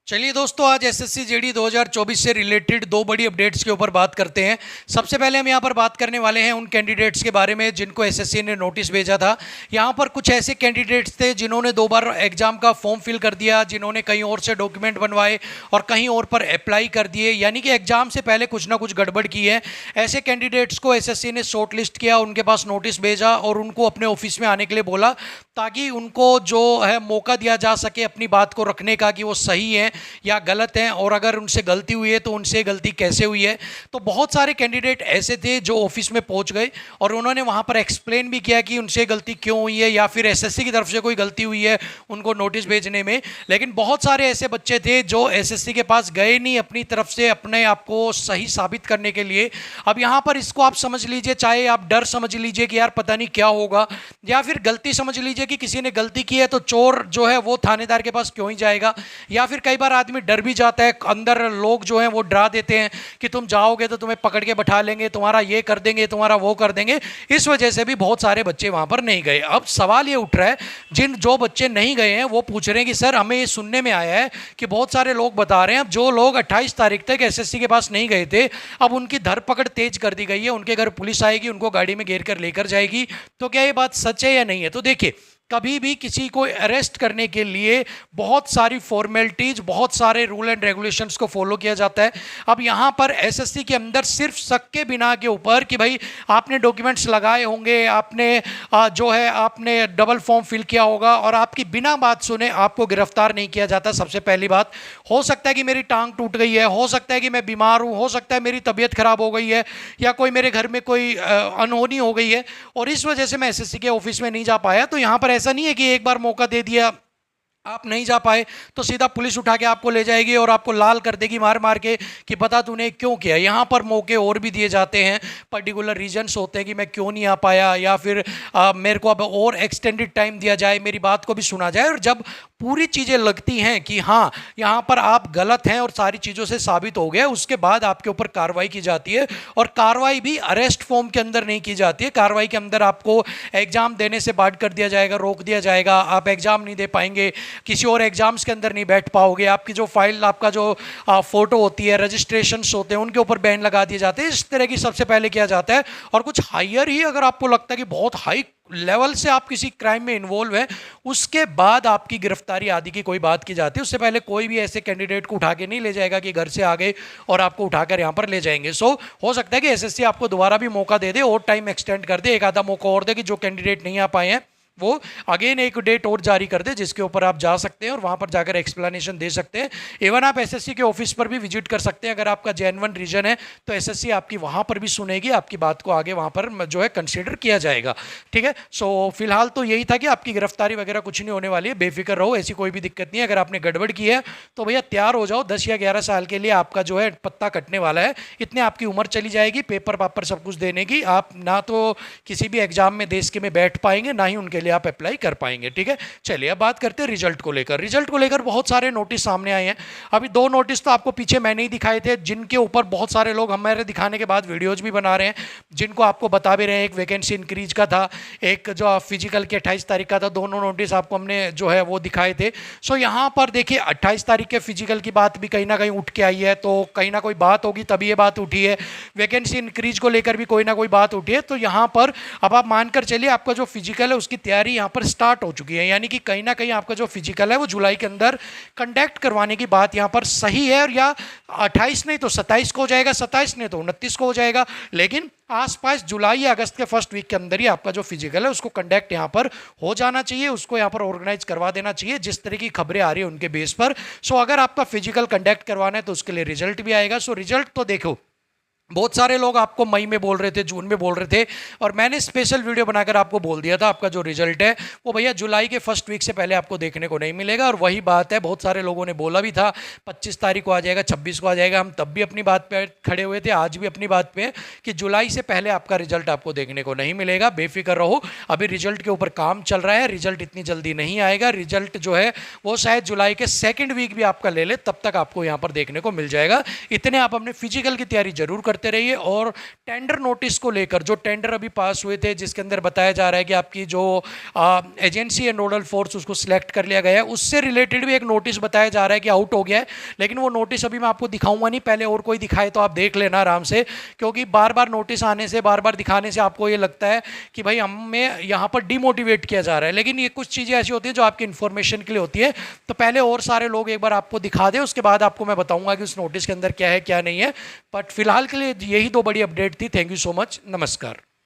चलिए दोस्तों, आज एसएससी जेडी 2024 से रिलेटेड दो बड़ी अपडेट्स के ऊपर बात करते हैं। सबसे पहले हम यहाँ पर बात करने वाले हैं उन कैंडिडेट्स के बारे में जिनको एसएससी ने नोटिस भेजा था। यहाँ पर कुछ ऐसे कैंडिडेट्स थे जिन्होंने 2 बार एग्जाम का फॉर्म फिल कर दिया, जिन्होंने कहीं और से डॉक्यूमेंट बनवाए और कहीं और पर अप्लाई कर दिए, यानी कि एग्जाम से पहले कुछ ना कुछ गड़बड़ की है। ऐसे कैंडिडेट्स को एसएससी ने शॉर्ट लिस्ट किया, उनके पास नोटिस भेजा और उनको अपने ऑफिस में आने के लिए बोला, ताकि उनको जो है मौका दिया जा सके अपनी बात को रखने का कि वो सही है या गलत हैं, और अगर उनसे गलती हुई है तो उनसे गलती कैसे हुई है। तो बहुत सारे कैंडिडेट ऐसे थे जो ऑफिस में पहुंच गए और उन्होंने वहां पर एक्सप्लेन भी किया कि उनसे गलती क्यों हुई है या फिर एसएससी की तरफ से कोई गलती हुई है उनको नोटिस भेजने में। लेकिन बहुत सारे ऐसे बच्चे थे जो एसएससी के पास गए नहीं अपनी तरफ से अपने आप को सही साबित करने के लिए। अब यहाँ पर इसको आप समझ लीजिए, चाहे आप डर समझ लीजिए कि यार पता नहीं क्या होगा, या फिर गलती समझ लीजिए कि किसी ने गलती की है तो चोर जो है वो थानेदार के पास क्यों ही जाएगा, या फिर कई बार आदमी डर भी जाता है, अंदर लोग जो हैं वो डरा देते हैं कि तुम जाओगे तो तुम्हें पकड़ के बैठा लेंगे, तुम्हारा ये कर देंगे, तुम्हारा वो कर देंगे। इस वजह से भी बहुत सारे बच्चे वहां पर नहीं गए। अब सवाल ये उठ रहा है, जो बच्चे नहीं गए हैं वो पूछ रहे हैं कि सर हमें ये सुनने में आया है कि बहुत सारे लोग बता रहे हैं अब जो लोग 28 तारीख तक एसएससी के पास नहीं गए थे अब उनकी धरपकड़ तेज कर दी गई है, उनके घर पुलिस आएगी, उनको गाड़ी में घेर कर लेकर जाएगी। तो क्या ये बात सच है या नहीं है? तो देखिए, कभी भी किसी को अरेस्ट करने के लिए बहुत सारी फॉर्मेलिटीज, बहुत सारे रूल एंड रेगुलेशंस को फॉलो किया जाता है। अब यहाँ पर एसएससी के अंदर सिर्फ शक के बिना के ऊपर कि भाई आपने डॉक्यूमेंट्स लगाए होंगे, आपने जो है आपने डबल फॉर्म फिल किया होगा और आपकी बिना बात सुने आपको गिरफ्तार नहीं किया जाता। सबसे पहली बात, हो सकता है कि मेरी टांग टूट गई है, हो सकता है कि मैं बीमार हूँ, हो सकता है मेरी तबीयत खराब हो गई है, या कोई मेरे घर में कोई अनहोनी हो गई है और इस वजह से मैं एसएससी के ऑफिस में नहीं जा पाया। तो यहाँ पर ऐसा नहीं है कि एक बार मौका दे दिया, आप नहीं जा पाए तो सीधा पुलिस उठा के आपको ले जाएगी और आपको लाल कर देगी मार मार के कि पता तूने क्यों किया। यहाँ पर मौके और भी दिए जाते हैं, पर्टिकुलर रीजंस होते हैं कि मैं क्यों नहीं आ पाया, या फिर मेरे को अब और एक्सटेंडेड टाइम दिया जाए, मेरी बात को भी सुना जाए। और जब पूरी चीज़ें लगती हैं कि हाँ यहाँ पर आप गलत हैं और सारी चीज़ों से साबित हो गया, उसके बाद आपके ऊपर कार्रवाई की जाती है। और कार्रवाई भी अरेस्ट फॉर्म के अंदर नहीं की जाती है, कार्रवाई के अंदर आपको एग्जाम देने से बात कर दिया जाएगा, रोक दिया जाएगा, आप एग्जाम नहीं दे पाएंगे, किसी और एग्जाम्स के अंदर नहीं बैठ पाओगे, आपकी जो फाइल, आपका जो फोटो होती है, रजिस्ट्रेशंस होते हैं, उनके ऊपर बैन लगा दिए जाते हैं। इस तरह की सबसे पहले किया जाता है। और कुछ हायर ही अगर आपको लगता है कि बहुत हाई लेवल से आप किसी क्राइम में इन्वॉल्व है, उसके बाद आपकी गिरफ्तारी आदि की कोई बात की जाती है। उससे पहले कोई भी ऐसे कैंडिडेट को उठा के नहीं ले जाएगा कि घर से आ गए और आपको उठाकर यहाँ पर ले जाएंगे। सो हो सकता है कि एसएससी आपको दोबारा भी मौका दे दे और टाइम एक्सटेंड कर दे, एक आधा मौका और दे कि जो कैंडिडेट नहीं आ पाए हैं वो अगेन एक डेट और जारी कर दे जिसके ऊपर आप जा सकते हैं और वहां पर जाकर एक्सप्लेनेशन दे सकते हैं। इवन आप एसएससी के ऑफिस पर भी विजिट कर सकते हैं, अगर आपका जेन्युइन रीजन है तो एसएससी आपकी वहां पर भी सुनेगी, आपकी बात को आगे वहां पर जो है कंसीडर किया जाएगा। ठीक है, सो फिलहाल तो यही था कि आपकी गिरफ्तारी वगैरह कुछ नहीं होने वाली है, बेफिक्र रहो, ऐसी कोई भी दिक्कत नहीं है। अगर आपने गड़बड़ की है तो भैया तैयार हो जाओ, 10 या 11 साल के लिए आपका जो है पत्ता कटने वाला है, इतने आपकी उम्र चली जाएगी, पेपर पापर सब कुछ देने की, आप ना तो किसी भी एग्जाम में देश के में बैठ पाएंगे, ना ही उनके लिए आप अप्लाई कर पाएंगे। ठीक है, चलिए अब बात करते हैं रिजल्ट को लेकर। रिजल्ट को लेकर बहुत सारे नोटिस सामने आए हैं। अभी 2 नोटिस तो आपको पीछे मैंने ही दिखाए थे, जिनके ऊपर बहुत सारे लोग हमारे दिखाने के बाद वीडियोज भी बना रहे हैं, जिनको आपको बता भी रहे हैं। एक वैकेंसी इंक्रीज का था, एक जो फिजिकल के 28 तारीख का था, दोनों नोटिस आपको हमने जो है वो दिखाए थे। सो यहाँ पर देखिए 28 तारीख के फिजिकल की बात भी कहीं ना कहीं उठ के आई है, तो कहीं ना कोई बात होगी तभी ये बात उठी है। वैकेंसी इंक्रीज को लेकर भी कोई ना कोई बात उठी है। तो यहाँ पर अब आप मानकर चलिए आपका जो फिजिकल है उसकी तैयारी यहाँ पर स्टार्ट हो चुकी है, यानी कि कहीं ना कहीं आपका जो फिजिकल है वो जुलाई के अंदर कंडक्ट करवाने की बात यहां पर सही है। और या 28 नहीं तो 27 को हो जाएगा, 27 नहीं तो 29 को हो जाएगा, लेकिन आसपास जुलाई या अगस्त के फर्स्ट वीक के अंदर ही आपका जो फिजिकल है उसको कंडक्ट यहां पर हो जाना चाहिए, उसको यहां पर ऑर्गेनाइज करवा देना चाहिए जिस तरह की खबरें आ रही है उनके बेस पर। सो अगर आपका फिजिकल कंडक्ट करवाना है तो उसके लिए रिजल्ट भी आएगा। सो रिजल्ट तो देखो, बहुत सारे लोग आपको मई में बोल रहे थे, जून में बोल रहे थे, और मैंने स्पेशल वीडियो बनाकर आपको बोल दिया था आपका जो रिजल्ट है वो भैया जुलाई के फर्स्ट वीक से पहले आपको देखने को नहीं मिलेगा। और वही बात है, बहुत सारे लोगों ने बोला भी था 25 तारीख को आ जाएगा, 26 को आ जाएगा। हम तब भी अपनी बात पे खड़े हुए थे, आज भी अपनी बात पे कि जुलाई से पहले आपका रिजल्ट आपको देखने को नहीं मिलेगा। बेफिक्र रहो, अभी रिजल्ट के ऊपर काम चल रहा है, रिजल्ट इतनी जल्दी नहीं आएगा। रिजल्ट जो है वो शायद जुलाई के सेकेंड वीक भी आपका ले ले, तब तक आपको यहाँ पर देखने को मिल जाएगा। इतने आप अपने फिजिकल की तैयारी जरूर कर करते रहिए। और टेंडर नोटिस को लेकर जो टेंडर अभी पास हुए थे, जिसके अंदर बताया जा रहा है कि आपकी जो एजेंसी है नोडल फोर्स, उसको सिलेक्ट कर लिया गया है, उससे रिलेटेड भी एक नोटिस बताया जा रहा है कि आउट हो गया है। लेकिन वो नोटिस अभी मैं आपको दिखाऊंगा नहीं, पहले और कोई दिखाए तो आप देख लेना आराम से, क्योंकि बार बार नोटिस आने से, बार बार दिखाने से आपको ये लगता है कि भाई हमें यहाँ पर डिमोटिवेट किया जा रहा है। लेकिन ये कुछ चीज़ें ऐसी होती हैं जो आपकी इन्फॉर्मेशन के लिए होती है। तो पहले और सारे लोग एक बार आपको दिखा दें, उसके बाद आपको मैं बताऊंगा कि उस नोटिस के अंदर क्या है क्या नहीं है। बट फिलहाल के लिए यही दो बड़ी अपडेट थी। थैंक यू सो मच, नमस्कार।